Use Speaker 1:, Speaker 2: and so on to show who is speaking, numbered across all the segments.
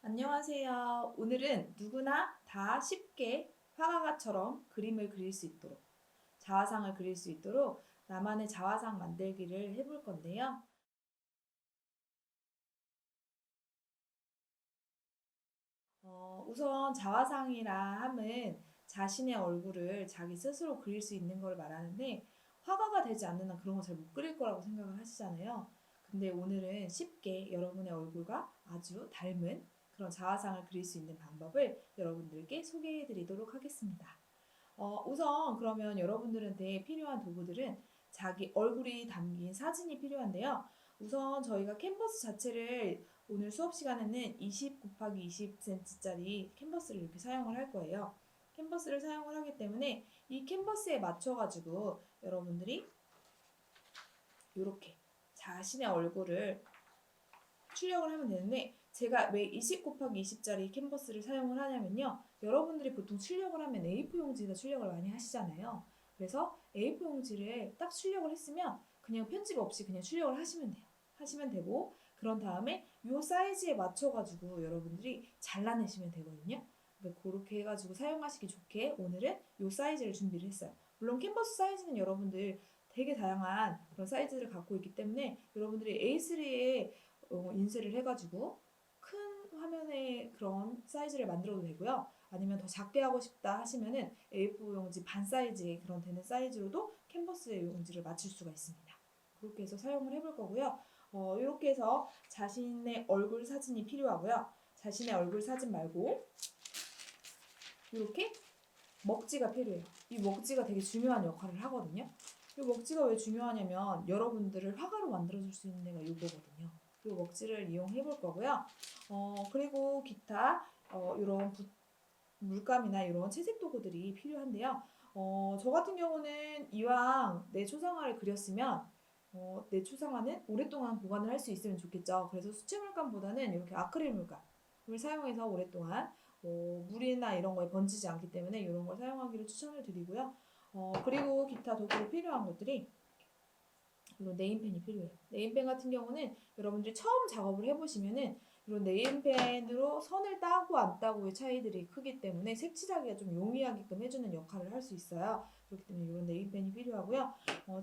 Speaker 1: 안녕하세요. 오늘은 누구나 다 쉽게 화가처럼 그림을 그릴 수 있도록, 자화상을 그릴 수 있도록 나만의 자화상 만들기를 해볼 건데요. 우선 자화상이라 함은 자신의 얼굴을 자기 스스로 그릴 수 있는 걸 말하는데, 화가가 되지 않는 한 그런 거 잘 못 그릴 거라고 생각을 하시잖아요. 근데 오늘은 쉽게 여러분의 얼굴과 아주 닮은 그런 자화상을 그릴 수 있는 방법을 여러분들께 소개해 드리도록 하겠습니다. 우선 그러면 여러분들한테 필요한 도구들은 자기 얼굴이 담긴 사진이 필요한데요. 우선 저희가 캔버스 자체를 오늘 수업 시간에는 20 곱하기 20cm짜리 캔버스를 이렇게 사용을 할 거예요. 캔버스를 사용을 하기 때문에 이 캔버스에 맞춰가지고 여러분들이 이렇게 자신의 얼굴을 출력을 하면 되는데, 제가 왜 20 곱하기 20짜리 캔버스를 사용을 하냐면요. 여러분들이 보통 출력을 하면 A4 용지에다 출력을 많이 하시잖아요. 그래서 A4 용지를 딱 출력을 했으면 그냥 편집 없이 그냥 출력을 하시면 돼요. 하시면 되고, 그런 다음에 이 사이즈에 맞춰가지고 여러분들이 잘라내시면 되거든요. 그러니까 그렇게 해가지고 사용하시기 좋게 오늘은 이 사이즈를 준비를 했어요. 물론 캔버스 사이즈는 여러분들 되게 다양한 그런 사이즈를 갖고 있기 때문에 여러분들이 A3에 인쇄를 해가지고 큰 화면의 그런 사이즈를 만들어도 되고요. 아니면 더 작게 하고 싶다 하시면은 A4 용지 반 사이즈의 그런 되는 사이즈로도 캔버스의 용지를 맞출 수가 있습니다. 그렇게 해서 사용을 해볼 거고요. 이렇게 해서 자신의 얼굴 사진이 필요하고요. 자신의 얼굴 사진 말고 이렇게 먹지가 필요해요. 이 먹지가 되게 중요한 역할을 하거든요. 이 먹지가 왜 중요하냐면 여러분들을 화가로 만들어줄 수 있는 데가 이거거든요. 이 먹지를 이용해 볼 거고요. 그리고 기타 이런 물감이나 이런 채색 도구들이 필요한데요. 저 같은 경우는 이왕 내 초상화를 그렸으면 내 초상화는 오랫동안 보관을 할 수 있으면 좋겠죠. 그래서 수채 물감보다는 이렇게 아크릴 물감을 사용해서 오랫동안 물이나 이런 거에 번지지 않기 때문에 이런 걸 사용하기를 추천을 드리고요. 그리고 기타 도구로 필요한 것들이 물론 네임펜이 필요해요. 네임펜 같은 경우는 여러분들이 처음 작업을 해보시면은 이런 네임펜으로 선을 따고 안 따고의 차이들이 크기 때문에 색칠하기가 좀 용이하게끔 해주는 역할을 할 수 있어요. 그렇기 때문에 이런 네임펜이 필요하고요.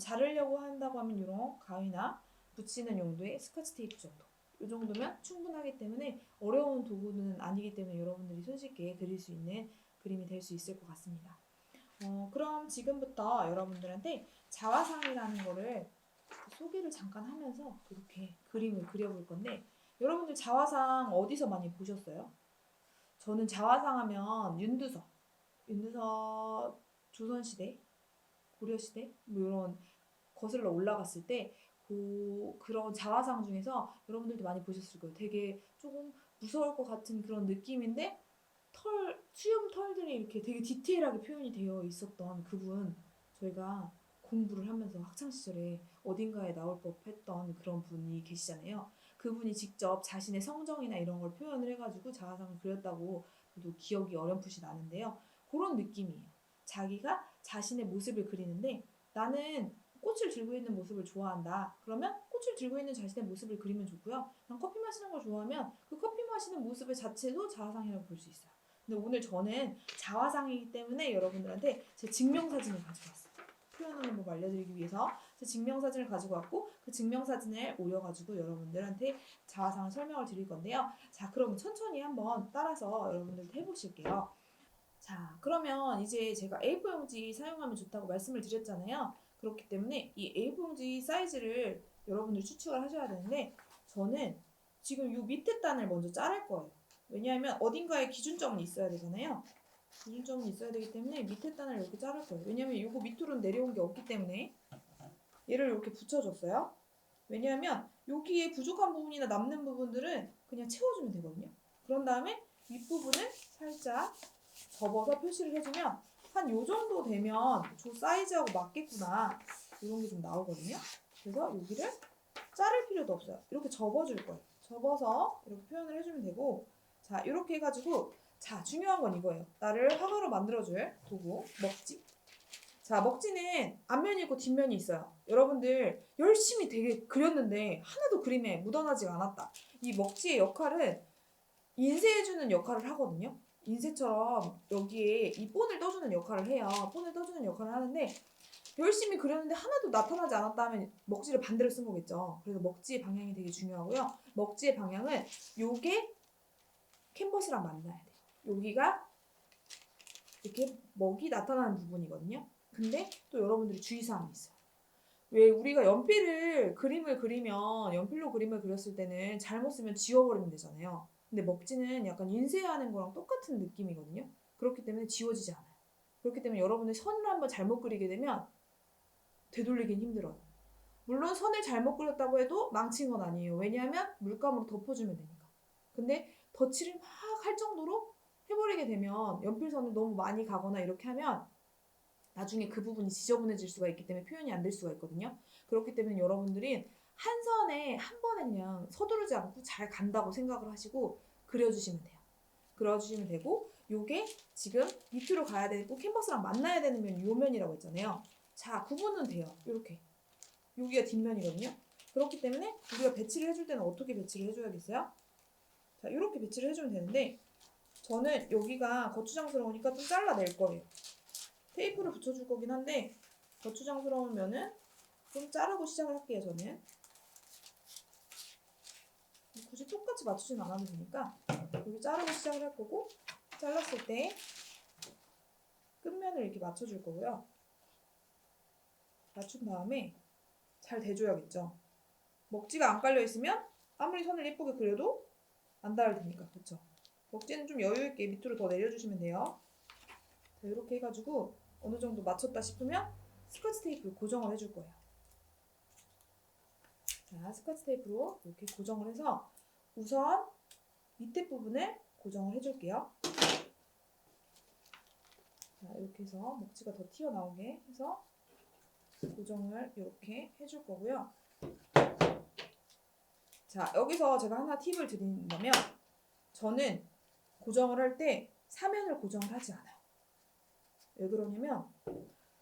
Speaker 1: 자르려고 한다고 하면 이런 가위나 붙이는 용도의 스카치 테이프 정도. 이 정도면 충분하기 때문에 어려운 도구는 아니기 때문에 여러분들이 손쉽게 그릴 수 있는 그림이 될 수 있을 것 같습니다. 그럼 지금부터 여러분들한테 자화상이라는 거를 소개를 잠깐 하면서 이렇게 그림을 그려볼 건데, 여러분들 자화상 어디서 많이 보셨어요? 저는 자화상 하면 윤두서 조선시대, 고려시대 뭐 이런 거슬러 올라갔을 때 그런 자화상 중에서 여러분들도 많이 보셨을 거예요. 되게 조금 무서울 것 같은 그런 느낌인데 수염 털들이 이렇게 되게 디테일하게 표현이 되어 있었던 그분, 저희가 공부를 하면서 학창 시절에 어딘가에 나올 법했던 그런 분이 계시잖아요. 그분이 직접 자신의 성정이나 이런 걸 표현을 해가지고 자화상을 그렸다고 저도 기억이 어렴풋이 나는데요. 그런 느낌이에요. 자기가 자신의 모습을 그리는데, 나는 꽃을 들고 있는 모습을 좋아한다. 그러면 꽃을 들고 있는 자신의 모습을 그리면 좋고요. 난 커피 마시는 걸 좋아하면 그 커피 마시는 모습 자체도 자화상이라고 볼 수 있어요. 근데 오늘 저는 자화상이기 때문에 여러분들한테 제 증명사진을 가져왔어요. 표현하는 법 알려드리기 위해서 제 증명사진을 가지고 왔고, 그 증명사진을 올려가지고 여러분들한테 자화상을 설명을 드릴 건데요. 자, 그럼 천천히 한번 따라서 여러분들도 해보실게요. 자, 그러면 이제 제가 A4 용지 사용하면 좋다고 말씀을 드렸잖아요. 그렇기 때문에 이 A4 용지 사이즈를 여러분들 추측을 하셔야 되는데, 저는 지금 이 밑에 단을 먼저 자를 거예요. 왜냐하면 어딘가에 기준점이 있어야 되잖아요. 기준점이 있어야 되기 때문에 밑에 단을 이렇게 자를 거예요. 왜냐하면 이거 밑으로 내려온 게 없기 때문에 얘를 이렇게 붙여줬어요. 왜냐하면 여기에 부족한 부분이나 남는 부분들은 그냥 채워주면 되거든요. 그런 다음에 윗부분을 살짝 접어서 표시를 해주면 한 요 정도 되면 저 사이즈하고 맞겠구나, 이런 게 좀 나오거든요. 그래서 여기를 자를 필요도 없어요. 이렇게 접어줄 거예요. 접어서 이렇게 표현을 해주면 되고, 자, 이렇게 해가지고, 자, 중요한 건 이거예요. 나를 화가로 만들어줄 도구, 먹지. 자, 먹지는 앞면이 있고 뒷면이 있어요. 여러분들 열심히 되게 그렸는데 하나도 그림에 묻어나지가 않았다. 이 먹지의 역할은 인쇄해주는 역할을 하거든요. 인쇄처럼 여기에 이 본을 떠주는 역할을 해요. 본을 떠주는 역할을 하는데 열심히 그렸는데 하나도 나타나지 않았다 하면 먹지를 반대로 쓴 거겠죠. 그래서 먹지의 방향이 되게 중요하고요. 먹지의 방향은 요게 캔버스랑 만나야 돼요. 여기가 이렇게 먹이 나타나는 부분이거든요. 근데 또 여러분들이 주의사항이 있어요. 왜 우리가 연필을 그림을 그리면 연필로 그림을 그렸을 때는 잘못 쓰면 지워버리면 되잖아요. 근데 먹지는 약간 인쇄하는 거랑 똑같은 느낌이거든요. 그렇기 때문에 지워지지 않아요. 그렇기 때문에 여러분들 선을 한번 잘못 그리게 되면 되돌리긴 힘들어요. 물론 선을 잘못 그렸다고 해도 망친 건 아니에요. 왜냐하면 물감으로 덮어주면 되니까. 근데 덧칠을 막 할 정도로 해버리게 되면 연필선을 너무 많이 가거나 이렇게 하면 나중에 그 부분이 지저분해질 수가 있기 때문에 표현이 안 될 수가 있거든요. 그렇기 때문에 여러분들이 한 선에 한 번에 그냥 서두르지 않고 잘 간다고 생각을 하시고 그려주시면 돼요. 그려주시면 되고 요게 지금 밑으로 가야 되고 캔버스랑 만나야 되는 면이 요 면이라고 했잖아요. 자, 구분은 돼요. 이렇게. 여기가 뒷면이거든요. 그렇기 때문에 우리가 배치를 해줄 때는 어떻게 배치를 해줘야겠어요? 자, 이렇게 배치를 해주면 되는데 저는 여기가 거추장스러우니까 좀 잘라낼 거예요. 테이프를 붙여줄 거긴 한데 거추장스러우면은 좀 자르고 시작을 할게요. 저는 굳이 똑같이 맞추진 않아도 되니까 여기 자르고 시작을 할 거고 잘랐을 때 끝면을 이렇게 맞춰줄 거고요. 맞춘 다음에 잘 대줘야겠죠. 먹지가 안 깔려 있으면 아무리 선을 예쁘게 그려도 안 닿을 테니까. 그쵸? 먹지는 좀 여유 있게 밑으로 더 내려주시면 돼요. 자, 이렇게 해가지고 어느 정도 맞췄다 싶으면 스카치 테이프로 고정을 해줄 거예요. 자, 스카치 테이프로 이렇게 고정을 해서 우선 밑에 부분을 고정을 해줄게요. 자, 이렇게 해서 먹지가 더 튀어나오게 해서 고정을 이렇게 해줄 거고요. 자, 여기서 제가 하나 팁을 드린다면 저는 고정을 할 때 사면을 고정을 하지 않아요. 왜 그러냐면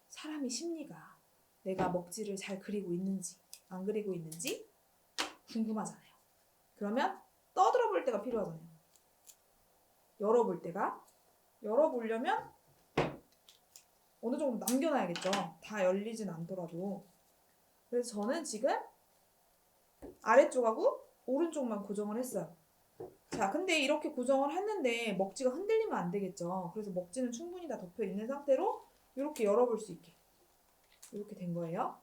Speaker 1: 사람의 심리가 내가 먹지를 잘 그리고 있는지 안 그리고 있는지 궁금하잖아요. 그러면 떠들어 볼 때가 필요하잖아요. 열어볼 때가. 열어보려면 어느 정도 남겨놔야겠죠. 다 열리진 않더라도. 그래서 저는 지금 아래쪽하고 오른쪽만 고정을 했어요. 자, 근데 이렇게 고정을 했는데 먹지가 흔들리면 안 되겠죠. 그래서 먹지는 충분히 다 덮여 있는 상태로 이렇게 열어볼 수 있게 이렇게 된 거예요.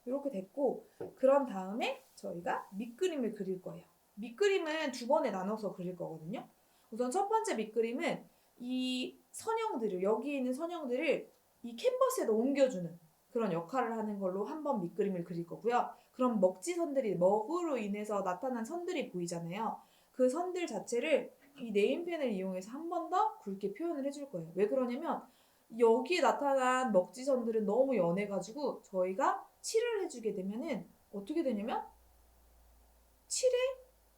Speaker 1: 이렇게 됐고 그런 다음에 저희가 밑그림을 그릴 거예요. 밑그림은 두 번에 나눠서 그릴 거거든요. 우선 첫 번째 밑그림은 이 선형들을 여기에 있는 선형들을 이 캔버스에다 옮겨주는 그런 역할을 하는 걸로 한번 밑그림을 그릴 거고요. 그럼 먹지선들이 먹으로 인해서 나타난 선들이 보이잖아요. 그 선들 자체를 이 네임펜을 이용해서 한 번 더 굵게 표현을 해줄 거예요. 왜 그러냐면 여기에 나타난 먹지선들은 너무 연해가지고 저희가 칠을 해주게 되면은 어떻게 되냐면 칠에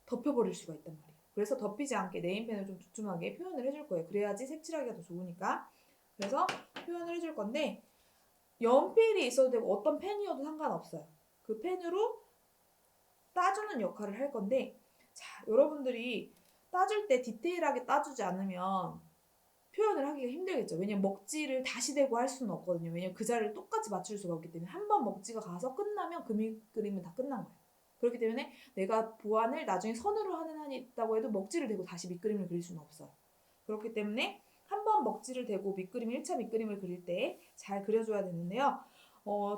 Speaker 1: 덮여버릴 수가 있단 말이에요. 그래서 덮이지 않게 네임펜을 좀 두툼하게 표현을 해줄 거예요. 그래야지 색칠하기가 더 좋으니까. 그래서 표현을 해줄 건데 연필이 있어도 되고 어떤 펜이어도 상관없어요. 그 펜으로 따주는 역할을 할 건데 자, 여러분들이 따줄 때 디테일하게 따주지 않으면 표현을 하기가 힘들겠죠. 왜냐면 먹지를 다시 대고 할 수는 없거든요. 왜냐면 그 자리를 똑같이 맞출 수가 없기 때문에 한 번 먹지가 가서 끝나면 그 그림은 다 끝난 거예요. 그렇기 때문에 내가 보완을 나중에 선으로 하는 한이 있다고 해도 먹지를 대고 다시 밑그림을 그릴 수는 없어요. 그렇기 때문에 한 번 먹지를 대고 밑그림 1차 밑그림을 그릴 때 잘 그려줘야 되는데요.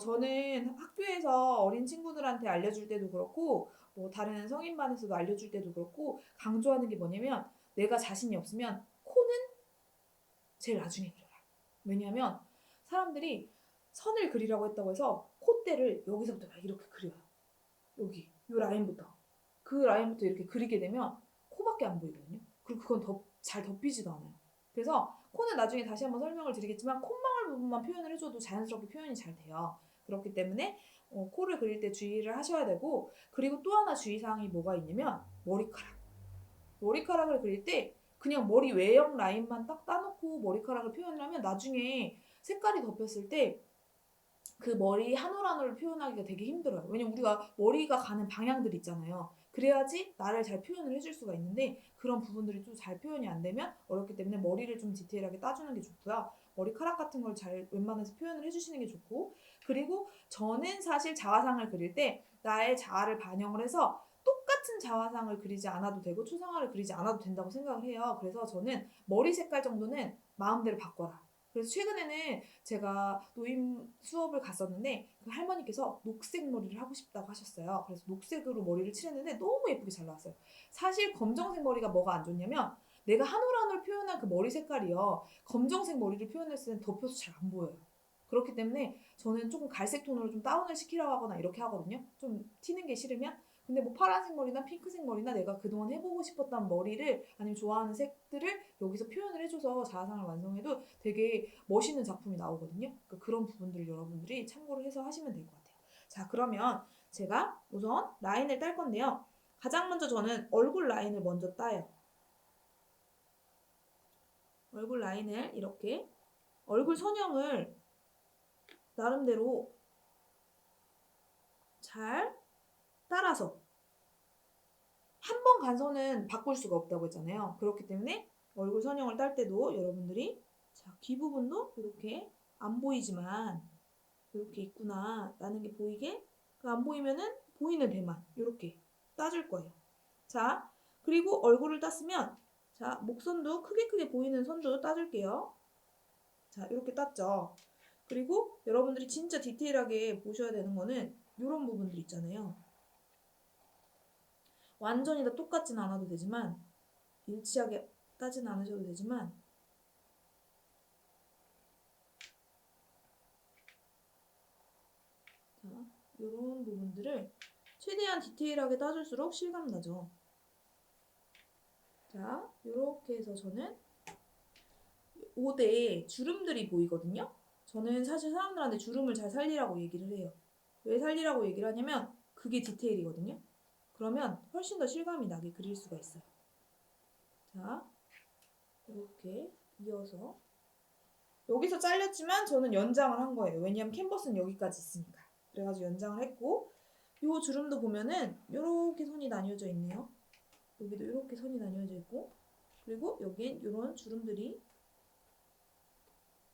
Speaker 1: 저는 학교에서 어린 친구들한테 알려줄 때도 그렇고 뭐 다른 성인반에서도 알려줄 때도 그렇고 강조하는 게 뭐냐면 내가 자신이 없으면 코는 제일 나중에 그려라. 왜냐하면 사람들이 선을 그리라고 했다고 해서 콧대를 여기서부터 막 이렇게 그려요. 여기 이 라인부터 그 라인부터 이렇게 그리게 되면 코밖에 안 보이거든요. 그리고 그건 잘 덮이지도 않아요. 그래서 코는 나중에 다시 한번 설명을 드리겠지만 콧망울 부분만 표현을 해줘도 자연스럽게 표현이 잘 돼요. 그렇기 때문에 코를 그릴 때 주의를 하셔야 되고 그리고 또 하나 주의사항이 뭐가 있냐면 머리카락. 머리카락을 그릴 때 그냥 머리 외형 라인만 딱 따놓고 머리카락을 표현을 하면 나중에 색깔이 덮였을 때 그 머리 한 올 한 올을 표현하기가 되게 힘들어요. 왜냐면 우리가 머리가 가는 방향들 있잖아요. 그래야지 나를 잘 표현을 해줄 수가 있는데 그런 부분들이 좀 잘 표현이 안 되면 어렵기 때문에 머리를 좀 디테일하게 따주는 게 좋고요. 머리카락 같은 걸 잘 웬만해서 표현을 해주시는 게 좋고 그리고 저는 사실 자화상을 그릴 때 나의 자아를 반영을 해서 똑같은 자화상을 그리지 않아도 되고 초상화를 그리지 않아도 된다고 생각을 해요. 그래서 저는 머리 색깔 정도는 마음대로 바꿔라. 그래서 최근에는 제가 노임 수업을 갔었는데 그 할머니께서 녹색 머리를 하고 싶다고 하셨어요. 그래서 녹색으로 머리를 칠했는데 너무 예쁘게 잘 나왔어요. 사실 검정색 머리가 뭐가 안 좋냐면 내가 한 올 한 올 표현한 그 머리 색깔이요. 검정색 머리를 표현했을 때는 덮여서 잘 안 보여요. 그렇기 때문에 저는 조금 갈색 톤으로 좀 다운을 시키라고 하거나 이렇게 하거든요. 좀 튀는 게 싫으면. 근데 뭐 파란색 머리나 핑크색 머리나 내가 그동안 해보고 싶었던 머리를 아니면 좋아하는 색들을 여기서 표현을 해줘서 자아상을 완성해도 되게 멋있는 작품이 나오거든요. 그러니까 그런 부분들을 여러분들이 참고를 해서 하시면 될 것 같아요. 자, 그러면 제가 우선 라인을 딸 건데요. 가장 먼저 저는 얼굴 라인을 먼저 따요. 얼굴 라인을 이렇게 얼굴 선형을 나름대로 잘 따라서 한 번 간선은 바꿀 수가 없다고 했잖아요. 그렇기 때문에 얼굴 선형을 딸 때도 여러분들이 자, 귀 부분도 이렇게 안 보이지만 이렇게 있구나 라는 게 보이게 안 보이면은 보이는 데만 이렇게 따줄 거예요. 자, 그리고 얼굴을 땄으면 자, 목선도 크게 보이는 선도 따줄게요. 자, 이렇게 땄죠. 그리고 여러분들이 진짜 디테일하게 보셔야 되는 거는 이런 부분들 있잖아요. 완전히 다 똑같진 않아도 되지만 일치하게 따진 않으셔도 되지만 자, 이런 부분들을 최대한 디테일하게 따줄수록 실감 나죠. 자, 이렇게 해서 저는 옷에 주름들이 보이거든요. 저는 사실 사람들한테 주름을 잘 살리라고 얘기를 해요. 왜 살리라고 얘기를 하냐면 그게 디테일이거든요. 그러면 훨씬 더 실감이 나게 그릴 수가 있어요. 자, 이렇게 이어서 여기서 잘렸지만 저는 연장을 한 거예요. 왜냐하면 캔버스는 여기까지 있으니까. 그래가지고 연장을 했고 요 주름도 보면은 이렇게 선이 나뉘어져 있네요. 여기도 이렇게 선이 나뉘어져 있고 그리고 여긴 이런 주름들이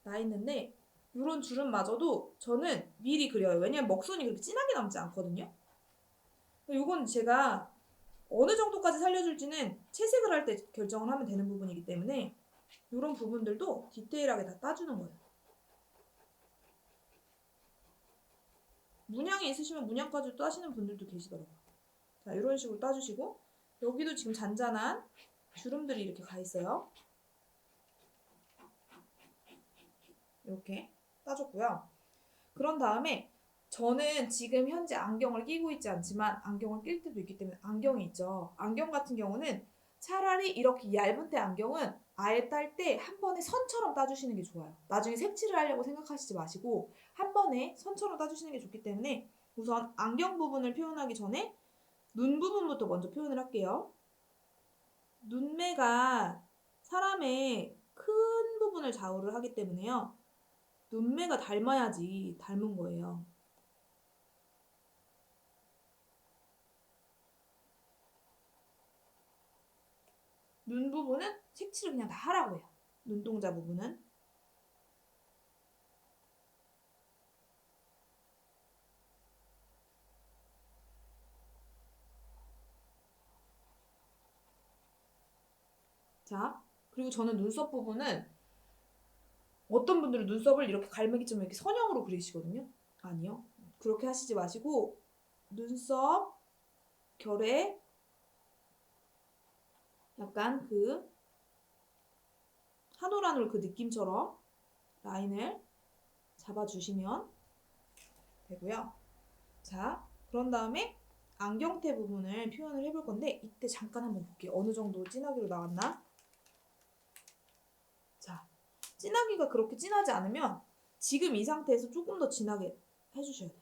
Speaker 1: 나 있는데 이런 주름마저도 저는 미리 그려요. 왜냐면 먹선이 그렇게 진하게 남지 않거든요. 이건 제가 어느 정도까지 살려줄지는 채색을 할 때 결정을 하면 되는 부분이기 때문에 이런 부분들도 디테일하게 다 따주는 거예요. 문양이 있으시면 문양까지 따시는 분들도 계시더라고요. 자, 이런 식으로 따주시고 여기도 지금 잔잔한 주름들이 이렇게 가 있어요. 이렇게 따줬고요. 그런 다음에 저는 지금 현재 안경을 끼고 있지 않지만 안경을 낄 때도 있기 때문에 안경이 있죠. 안경 같은 경우는 차라리 이렇게 얇은 때 안경은 아예 딸 때 한 번에 선처럼 따주시는 게 좋아요. 나중에 색칠을 하려고 생각하시지 마시고 한 번에 선처럼 따주시는 게 좋기 때문에 우선 안경 부분을 표현하기 전에 눈 부분부터 먼저 표현을 할게요. 눈매가 사람의 큰 부분을 좌우를 하기 때문에요. 눈매가 닮아야지 닮은 거예요. 눈 부분은 색칠을 그냥 다 하라고 해요. 눈동자 부분은. 자, 그리고 저는 눈썹 부분은 어떤 분들은 눈썹을 이렇게 갈매기처럼 이렇게 선형으로 그리시거든요. 아니요. 그렇게 하시지 마시고 눈썹 결에 약간 그 한 올 한 올 그 느낌처럼 라인을 잡아주시면 되고요. 자, 그런 다음에 안경테 부분을 표현을 해볼 건데 이때 잠깐 한번 볼게요. 어느 정도 진하기로 나왔나? 자, 진하기가 그렇게 진하지 않으면 지금 이 상태에서 조금 더 진하게 해주셔야 돼요.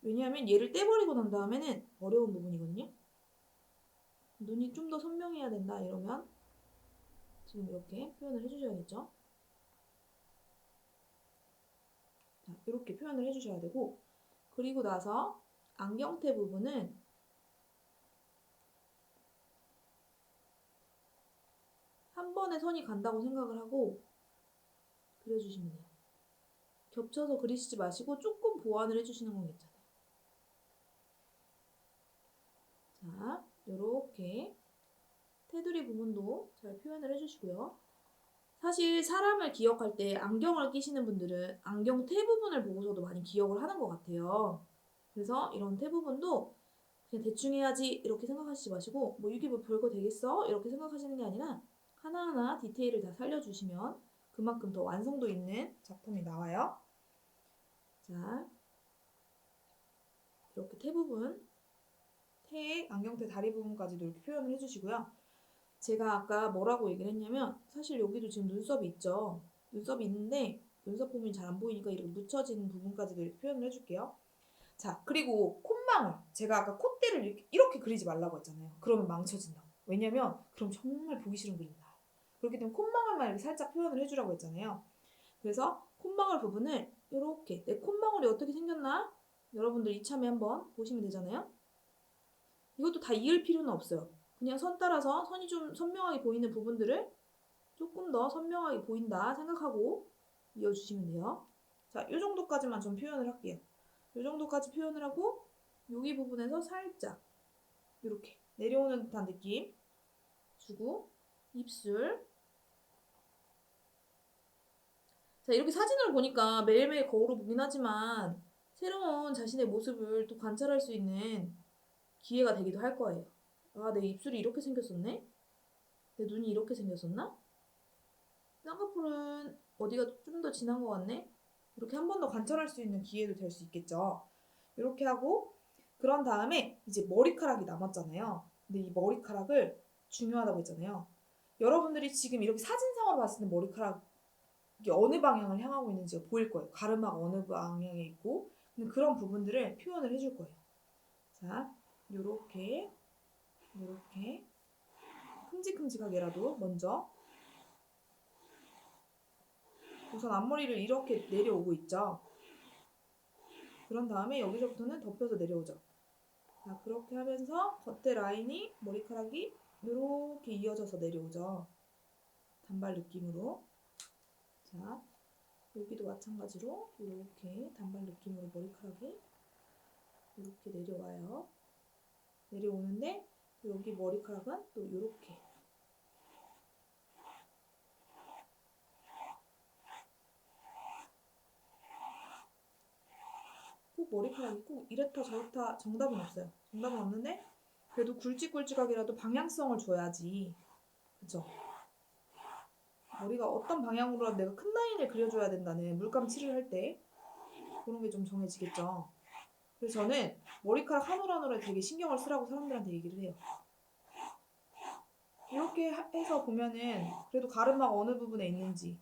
Speaker 1: 왜냐하면 얘를 떼버리고 난 다음에는 어려운 부분이거든요. 눈이 좀 더 선명해야 된다 이러면 지금 이렇게 표현을 해주셔야겠죠. 자, 이렇게 표현을 해주셔야 되고 그리고 나서 안경테 부분은 한 번에 선이 간다고 생각을 하고 그려주시면 돼요. 겹쳐서 그리시지 마시고 조금 보완을 해주시는 건 괜찮아요. 자, 요렇게 테두리 부분도 잘 표현을 해주시고요. 사실 사람을 기억할 때 안경을 끼시는 분들은 안경 테 부분을 보고서도 많이 기억을 하는 것 같아요. 그래서 이런 테 부분도 그냥 대충 해야지 이렇게 생각하시지 마시고 뭐 이게 뭐 별거 되겠어? 이렇게 생각하시는 게 아니라 하나하나 디테일을 다 살려주시면 그만큼 더 완성도 있는 작품이 나와요. 자, 이렇게 테 부분, 테 안경테 다리 부분까지도 이렇게 표현을 해주시고요. 제가 아까 뭐라고 얘기를 했냐면 사실 여기도 지금 눈썹이 있죠. 눈썹이 있는데 눈썹 부분이 잘 안 보이니까 이렇게 묻혀진 부분까지도 이렇게 표현을 해줄게요. 자, 그리고 콧망울. 제가 아까 콧대를 이렇게 그리지 말라고 했잖아요. 그러면 망쳐진다고. 왜냐면 그럼 정말 보기 싫은 그림이 나요. 그렇기 때문에 콧망울만 이렇게 살짝 표현을 해주라고 했잖아요. 그래서 콧망울 부분을 이렇게 내 콧망울이 어떻게 생겼나? 여러분들 이참에 한번 보시면 되잖아요. 이것도 다 이을 필요는 없어요. 그냥 선 따라서 선이 좀 선명하게 보이는 부분들을 조금 더 선명하게 보인다 생각하고 이어주시면 돼요. 자, 이 정도까지만 좀 표현을 할게요. 이 정도까지 표현을 하고 여기 부분에서 살짝 이렇게 내려오는 듯한 느낌 주고 입술. 자, 이렇게 사진을 보니까 매일매일 거울을 보긴 하지만 새로운 자신의 모습을 또 관찰할 수 있는 기회가 되기도 할 거예요. 아, 내 입술이 이렇게 생겼었네? 내 눈이 이렇게 생겼었나? 쌍꺼풀은 어디가 좀 더 진한 것 같네? 이렇게 한 번 더 관찰할 수 있는 기회도 될 수 있겠죠. 이렇게 하고 그런 다음에 이제 머리카락이 남았잖아요. 근데 이 머리카락을 중요하다고 했잖아요. 여러분들이 지금 이렇게 사진상으로 봤을 때 머리카락이 어느 방향을 향하고 있는지가 보일 거예요. 가르마가 어느 방향에 있고 그런 부분들을 표현을 해줄 거예요. 자, 요렇게 큼직큼직하게라도 먼저 우선 앞머리를 이렇게 내려오고 있죠. 그런 다음에 여기서부터는 덮여서 내려오죠. 자, 그렇게 하면서 겉에 라인이 머리카락이 이렇게 이어져서 내려오죠. 단발 느낌으로. 자, 여기도 마찬가지로 이렇게 단발 느낌으로 머리카락이 이렇게 내려와요. 내려오는데 여기 머리카락은 또 이렇게 꼭 머리카락이 꼭 이렇다 저렇다 정답은 없어요. 정답은 없는데 그래도 굵직굵직하게라도 방향성을 줘야지. 그쵸? 머리가 어떤 방향으로 내가 큰 라인을 그려줘야 된다는 물감 칠을 할 때 그런 게 좀 정해지겠죠. 그래서 저는 머리카락 한 올 한 올에 되게 신경을 쓰라고 사람들한테 얘기를 해요. 이렇게 해서 보면은 그래도 가르마가 어느 부분에 있는지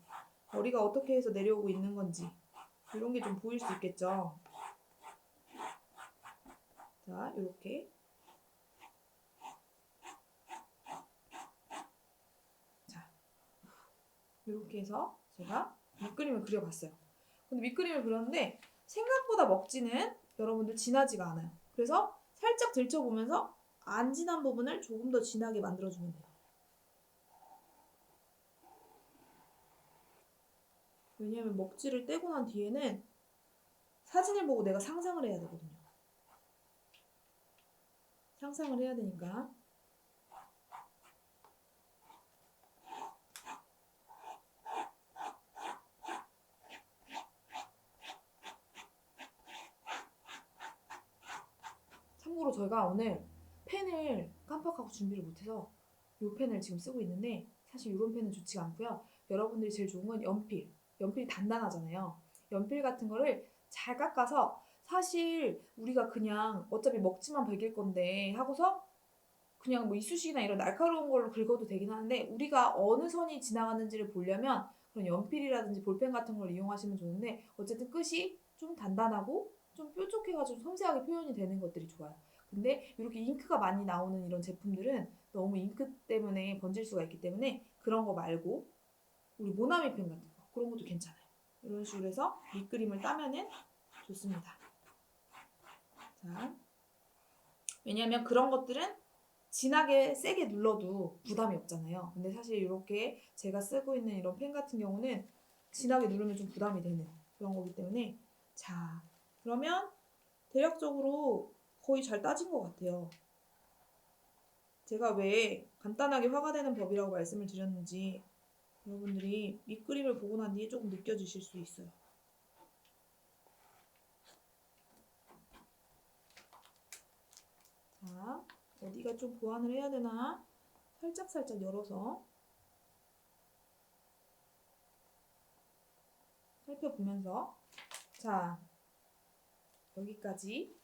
Speaker 1: 머리가 어떻게 해서 내려오고 있는 건지 이런 게 좀 보일 수 있겠죠. 자, 이렇게 이렇게 해서 제가 밑그림을 그려봤어요. 근데 밑그림을 그렸는데 생각보다 먹지는 여러분들 진하지가 않아요. 그래서 살짝 들춰보면서 안 진한 부분을 조금 더 진하게 만들어주면 돼요. 왜냐면 먹지를 떼고 난 뒤에는 사진을 보고 내가 상상을 해야 되거든요. 상상을 해야 되니까. 참고로 저희가 오늘 펜을 깜빡하고 준비를 못해서 이 펜을 지금 쓰고 있는데 사실 이런 펜은 좋지가 않고요. 여러분들이 제일 좋은 건 연필. 연필이 단단하잖아요. 연필 같은 거를 잘 깎아서 사실 우리가 그냥 어차피 먹지만 베길 건데 하고서 그냥 뭐 이쑤시개나 이런 날카로운 걸로 긁어도 되긴 하는데 우리가 어느 선이 지나가는지를 보려면 그런 연필이라든지 볼펜 같은 걸 이용하시면 좋은데 어쨌든 끝이 좀 단단하고 좀 뾰족해가지고 섬세하게 표현이 되는 것들이 좋아요. 근데 이렇게 잉크가 많이 나오는 이런 제품들은 너무 잉크 때문에 번질 수가 있기 때문에 그런 거 말고 우리 모나미 펜 같은 거 그런 것도 괜찮아요. 이런 식으로 해서 밑그림을 따면은 좋습니다. 자, 왜냐하면 그런 것들은 진하게 세게 눌러도 부담이 없잖아요. 근데 사실 이렇게 제가 쓰고 있는 이런 펜 같은 경우는 진하게 누르면 좀 부담이 되는 그런 거기 때문에 자, 그러면 대략적으로 거의 잘 따진 것 같아요. 제가 왜 간단하게 화가 되는 법이라고 말씀을 드렸는지 여러분들이 밑그림을 보고 난 뒤에 조금 느껴지실 수 있어요. 자, 어디가 좀 보완을 해야 되나 살짝살짝 열어서 살펴보면서 자, 여기까지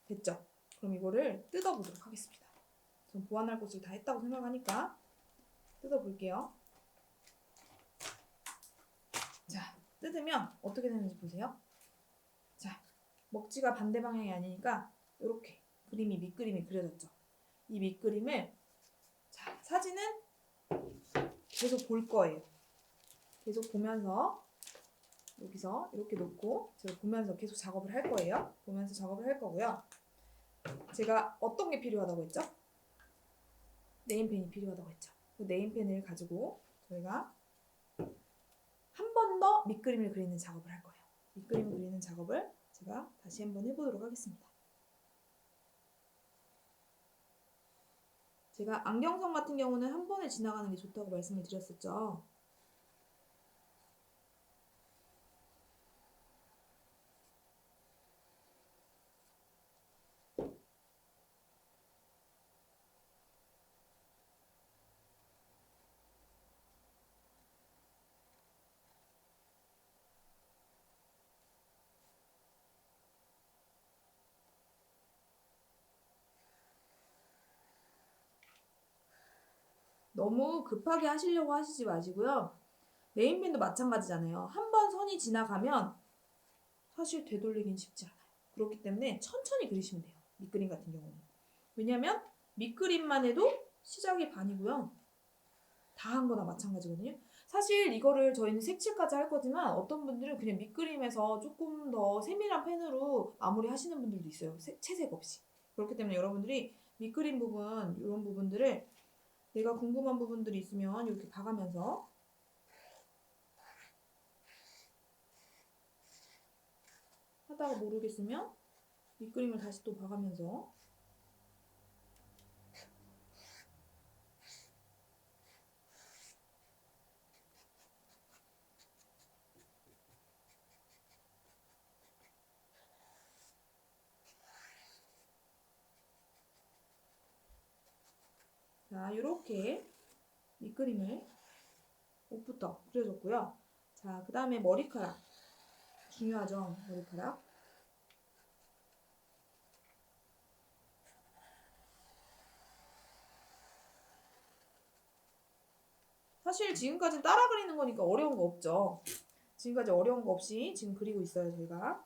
Speaker 1: 됐죠? 그럼 이거를 뜯어보도록 하겠습니다. 전 보완할 것을 다 했다고 생각하니까 뜯어볼게요. 자, 뜯으면 어떻게 되는지 보세요. 자, 먹지가 반대 방향이 아니니까 이렇게 그림이 밑그림이 그려졌죠. 이 밑그림을 자, 사진은 계속 볼 거예요. 계속 보면서 여기서 이렇게 놓고 제가 보면서 계속 작업을 할 거예요. 보면서 작업을 할 거고요. 제가 어떤 게 필요하다고 했죠? 네임펜이 필요하다고 했죠. 그 네임펜을 가지고 저희가 한 번 더 밑그림을 그리는 작업을 할 거예요. 밑그림을 그리는 작업을 제가 다시 한번 해보도록 하겠습니다. 제가 안경선 같은 경우는 한 번에 지나가는 게 좋다고 말씀을 드렸었죠. 너무 급하게 하시려고 하시지 마시고요. 네임펜도 마찬가지잖아요. 한 번 선이 지나가면 사실 되돌리긴 쉽지 않아요. 그렇기 때문에 천천히 그리시면 돼요. 밑그림 같은 경우는. 왜냐면 밑그림만 해도 시작이 반이고요. 다 한 거나 마찬가지거든요. 사실 이거를 저희는 색칠까지 할 거지만 어떤 분들은 그냥 밑그림에서 조금 더 세밀한 펜으로 마무리 하시는 분들도 있어요. 채색 없이. 그렇기 때문에 여러분들이 밑그림 부분, 이런 부분들을 내가 궁금한 부분들이 있으면 이렇게 봐가면서 하다가 모르겠으면 밑그림을 다시 또 봐가면서 자, 이렇게 밑그림을 옷부터 그려줬고요. 자, 그 다음에 머리카락. 중요하죠, 머리카락. 사실 지금까지 따라 그리는 거니까 어려운 거 없죠. 지금까지 어려운 거 없이 지금 그리고 있어요, 저희가.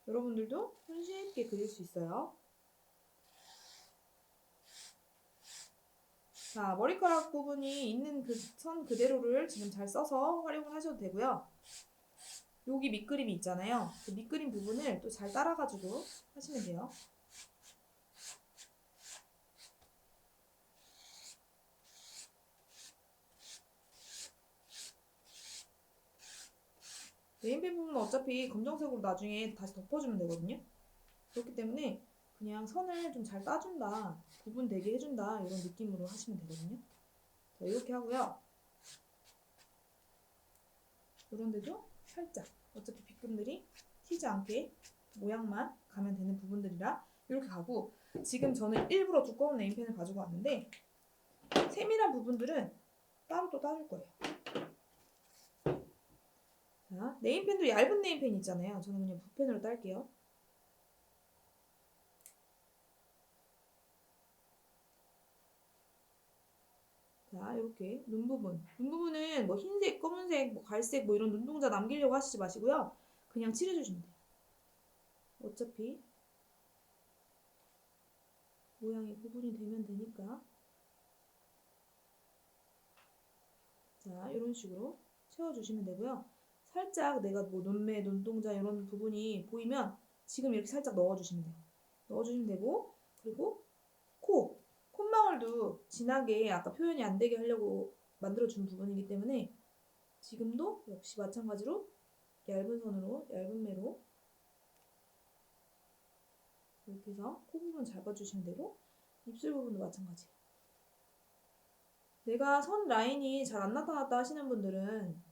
Speaker 1: 여러분들도 손쉽게 그릴 수 있어요. 자, 머리카락 부분이 있는 그 선 그대로를 지금 잘 써서 활용을 하셔도 되고요. 여기 밑그림이 있잖아요. 그 밑그림 부분을 또 잘 따라가지고 하시면 돼요. 네임펜 부분은 어차피 검정색으로 나중에 다시 덮어주면 되거든요. 그렇기 때문에 그냥 선을 좀 잘 따준다, 구분되게 해준다 이런 느낌으로 하시면 되거든요. 자, 이렇게 하고요. 이런 데도 살짝 어차피 빗금들이 튀지 않게 모양만 가면 되는 부분들이라 이렇게 가고 지금 저는 일부러 두꺼운 네임펜을 가지고 왔는데 세밀한 부분들은 따로 또 따줄 거예요. 자, 네임펜도 얇은 네임펜 있잖아요. 저는 그냥 붓펜으로 딸게요. 자, 이렇게 눈 부분. 눈 부분은 뭐 흰색, 검은색, 뭐 갈색 뭐 이런 눈동자 남기려고 하시지 마시고요. 그냥 칠해주시면 돼요. 어차피 모양이 구분이 되면 되니까. 자, 이런 식으로 채워주시면 되고요. 살짝 내가 뭐 눈매, 눈동자 이런 부분이 보이면 지금 이렇게 살짝 넣어주시면 돼요. 넣어주시면 되고, 그리고 콧망울도 진하게 아까 표현이 안 되게 하려고 만들어준 부분이기 때문에 지금도 역시 마찬가지로 얇은 선으로, 얇은 매로 이렇게 해서 코 부분 잡아주시면 되고, 입술 부분도 마찬가지예요. 내가 선 라인이 잘 안 나타났다 하시는 분들은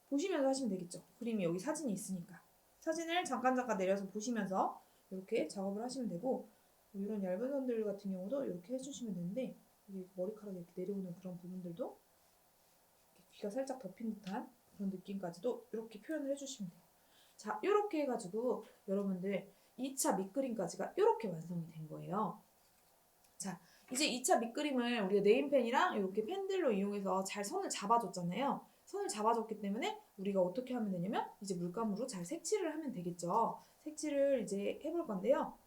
Speaker 1: 보시면서 하시면 되겠죠. 그림이 여기 사진이 있으니까. 사진을 잠깐 내려서 보시면서 이렇게 작업을 하시면 되고, 이런 얇은 선들 같은 경우도 이렇게 해주시면 되는데, 여기 머리카락이 이렇게 내려오는 그런 부분들도 이렇게 귀가 살짝 덮인 듯한 그런 느낌까지도 이렇게 표현을 해주시면 돼요. 자, 이렇게 해가지고 여러분들 2차 밑그림까지가 이렇게 완성이 된 거예요. 자, 이제 2차 밑그림을 우리가 네임펜이랑 이렇게 펜들로 이용해서 잘 선을 잡아줬잖아요. 선을 잡아줬기 때문에 우리가 어떻게 하면 되냐면 이제 물감으로 잘 색칠을 하면 되겠죠. 색칠을 이제 해볼 건데요.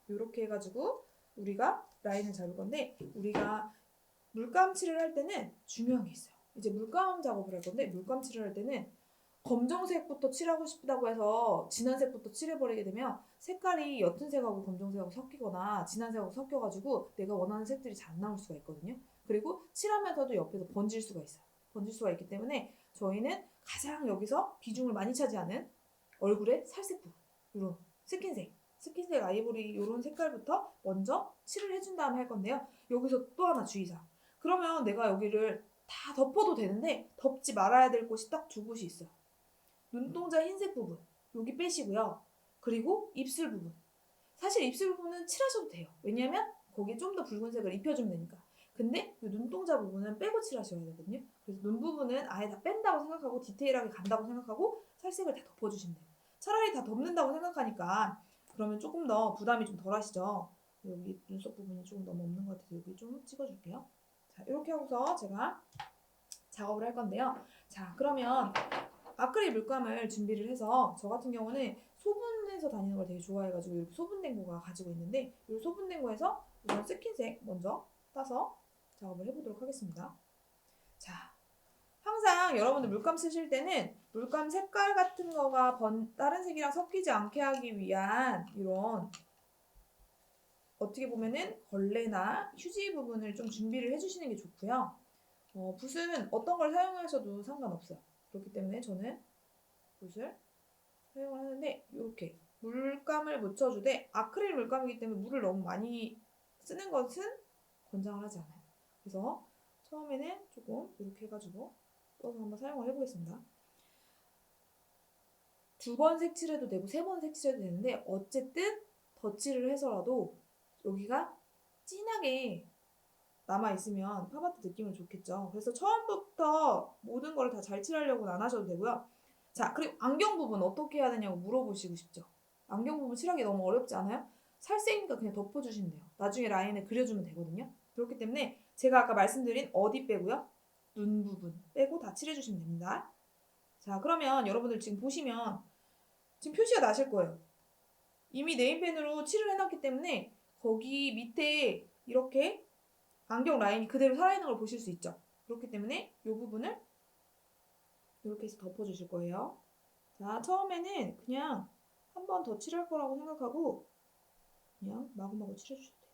Speaker 1: 이렇게 해가지고 우리가 라인을 잡을 건데, 우리가 물감 칠을 할 때는 중요한 게 있어요. 이제 물감 작업을 할 건데, 물감 칠을 할 때는 검정색부터 칠하고 싶다고 해서 진한 색부터 칠해버리게 되면 색깔이 옅은 색하고 검정색하고 섞이거나 진한 색하고 섞여가지고 내가 원하는 색들이 잘 안 나올 수가 있거든요. 그리고 칠하면서도 옆에서 번질 수가 있어요. 번질 수가 있기 때문에 저희는 가장 여기서 비중을 많이 차지하는 얼굴의 살색 부분, 이런 스킨색 아이보리 이런 색깔부터 먼저 칠을 해준 다음에 할 건데요. 여기서 또 하나 주의사항. 그러면 내가 여기를 다 덮어도 되는데 덮지 말아야 될 곳이 딱 두 곳이 있어요. 눈동자 흰색 부분 여기 빼시고요. 그리고 입술 부분. 사실 입술 부분은 칠하셔도 돼요. 왜냐하면 거기에 좀 더 붉은색을 입혀주면 되니까. 근데 이 눈동자 부분은 빼고 칠하셔야 되거든요. 그래서 눈 부분은 아예 다 뺀다고 생각하고 디테일하게 간다고 생각하고 살색을 다 덮어주시면 돼요. 차라리 다 덮는다고 생각하니까 그러면 조금 더 부담이 좀 덜 하시죠. 여기 눈썹 부분이 조금 너무 없는 것 같아서 여기 좀 찍어줄게요. 자, 이렇게 하고서 제가 작업을 할 건데요. 자, 그러면 아크릴 물감을 준비를 해서 저 같은 경우는 소분해서 다니는 걸 되게 좋아해가지고 이렇게 소분된 거가 가지고 있는데, 이 소분된 거에서 우선 스킨색 먼저 따서 작업을 해보도록 하겠습니다. 자, 항상 여러분들 물감 쓰실 때는 물감 색깔 같은 거가 다른 색이랑 섞이지 않게 하기 위한 이런 어떻게 보면은 걸레나 휴지 부분을 좀 준비를 해주시는 게 좋고요. 붓은 어떤 걸 사용하셔도 상관없어요. 그렇기 때문에 저는 붓을 사용을 하는데, 이렇게 물감을 묻혀주되 아크릴 물감이기 때문에 물을 너무 많이 쓰는 것은 권장을 하지 않아요. 그래서 처음에는 조금 이렇게 해가지고 써서 한번 사용을 해보겠습니다. 2번 색칠해도 되고 3번 색칠해도 되는데, 어쨌든 덧칠을 해서라도 여기가 진하게 남아있으면 팝아트 느낌은 좋겠죠. 그래서 처음부터 모든 걸 다 잘 칠하려고는 안 하셔도 되고요. 자, 그리고 안경 부분 어떻게 해야 되냐고 물어보시고 싶죠. 안경 부분 칠하기 너무 어렵지 않아요? 살색이니까 그냥 덮어주시면 돼요. 나중에 라인을 그려주면 되거든요. 그렇기 때문에 제가 아까 말씀드린 어디 빼고요? 눈 부분 빼고 다 칠해주시면 됩니다. 자, 그러면 여러분들 지금 보시면 지금 표시가 나실 거예요. 이미 네임펜으로 칠을 해놨기 때문에 거기 밑에 이렇게 안경 라인이 그대로 살아있는 걸 보실 수 있죠. 그렇기 때문에 이 부분을 이렇게 해서 덮어주실 거예요. 자, 처음에는 그냥 한 번 더 칠할 거라고 생각하고 그냥 마구마구 칠해주셔도 돼요.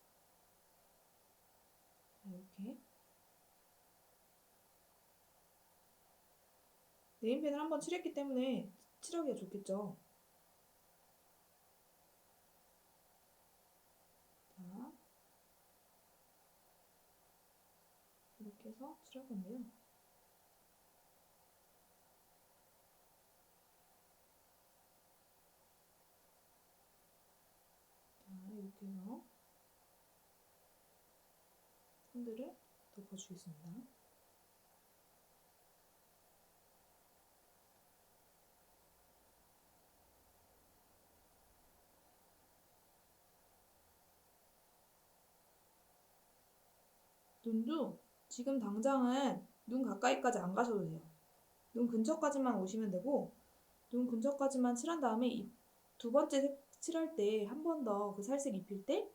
Speaker 1: 자, 이렇게 네임펜을 한 번 칠했기 때문에 칠하기가 좋겠죠. 자, 이렇게 해서 칠할 건데요. 자, 이렇게 해서 선들을 덮어주겠습니다. 눈도 지금 당장은 눈 가까이까지 안 가셔도 돼요. 눈 근처까지만 오시면 되고, 눈 근처까지만 칠한 다음에 두 번째 칠할 때 한 번 더 그 살색 입힐 때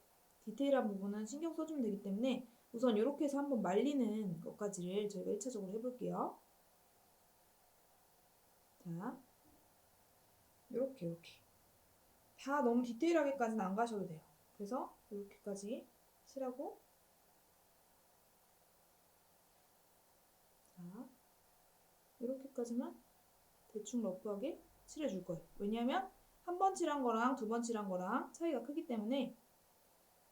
Speaker 1: 디테일한 부분은 신경 써주면 되기 때문에 우선 이렇게 해서 한번 말리는 것까지를 저희가 1차적으로 해볼게요. 자, 이렇게 다 너무 디테일하게까지는 안 가셔도 돼요. 그래서 이렇게까지 칠하고 자 이렇게까지만 대충 러프하게 칠해줄 거예요. 왜냐하면 한 번 칠한 거랑 두 번 칠한 거랑 차이가 크기 때문에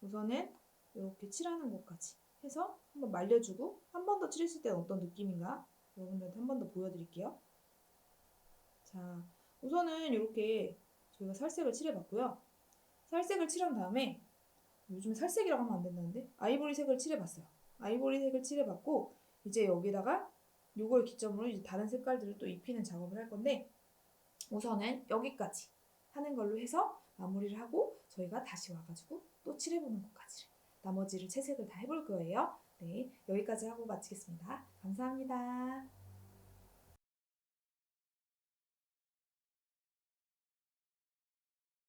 Speaker 1: 우선은 이렇게 칠하는 것까지 해서 한번 말려주고 한 번 더 칠했을 때는 어떤 느낌인가 여러분들한테 한 번 더 보여드릴게요. 자, 우선은 이렇게 저희가 살색을 칠해봤고요. 살색을 칠한 다음에 요즘 살색이라고 하면 안 된다는데 아이보리색을 칠해봤어요. 아이보리색을 칠해봤고 이제 여기다가 요걸 기점으로 이제 다른 색깔들을 또 입히는 작업을 할 건데 우선은 여기까지 하는 걸로 해서 마무리를 하고 저희가 다시 와가지고 또 칠해보는 것까지를 나머지를 채색을 다 해볼 거예요. 네, 여기까지 하고 마치겠습니다. 감사합니다.